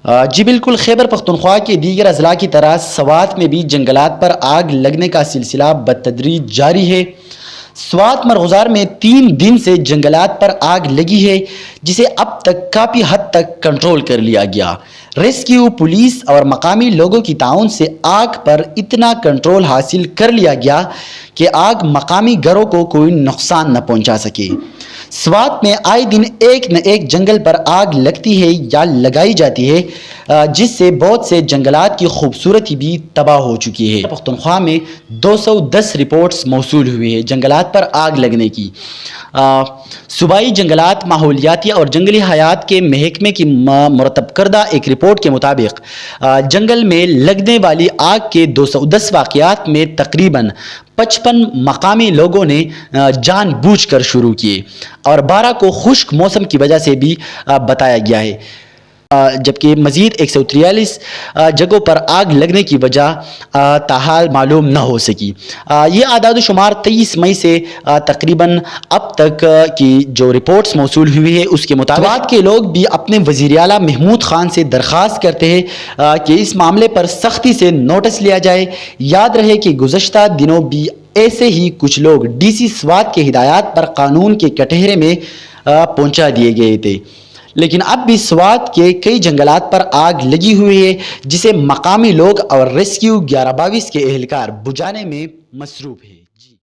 جی بالکل، خیبر پختونخوا کے دیگر اضلاع کی طرح سوات میں بھی جنگلات پر آگ لگنے کا سلسلہ بتدریج جاری ہے۔ سوات مرغزار میں 3 دن سے جنگلات پر آگ لگی ہے، جسے اب تک کافی حد تک کنٹرول کر لیا گیا۔ ریسکیو، پولیس اور مقامی لوگوں کی تعاون سے آگ پر اتنا کنٹرول حاصل کر لیا گیا کہ آگ مقامی گھروں کو کوئی نقصان نہ پہنچا سکے۔ سوات میں آئے دن ایک نہ ایک جنگل پر آگ لگتی ہے یا لگائی جاتی ہے، جس سے بہت سے جنگلات کی خوبصورتی بھی تباہ ہو چکی ہے۔ پختونخوا میں 210 رپورٹس موصول ہوئی ہیں جنگلات پر آگ لگنے کی۔ صوبائی جنگلات، ماحولیاتی اور جنگلی حیات کے محکمے کی مرتب کردہ ایک رپورٹ کے مطابق جنگل میں لگنے والی آگ کے 210 واقعات میں تقریباً 55 مقامی لوگوں نے جان بوجھ کر شروع کیے اور 12 کو خشک موسم کی وجہ سے بھی بتایا گیا ہے، جبکہ مزید 143 جگہوں پر آگ لگنے کی وجہ تاحال معلوم نہ ہو سکی۔ یہ اعداد و شمار 23 مئی سے تقریباً اب تک کی جو رپورٹس موصول ہوئی ہے اس کے مطابق سوات کے لوگ بھی اپنے وزیر اعلیٰ محمود خان سے درخواست کرتے ہیں کہ اس معاملے پر سختی سے نوٹس لیا جائے۔ یاد رہے کہ گزشتہ دنوں بھی ایسے ہی کچھ لوگ ڈی سی سوات کے ہدایات پر قانون کے کٹہرے میں پہنچا دیے گئے تھے، لیکن اب بھی سوات کے کئی جنگلات پر آگ لگی ہوئی ہے، جسے مقامی لوگ اور ریسکیو 1122 کے اہلکار بجھانے میں مصروف ہیں۔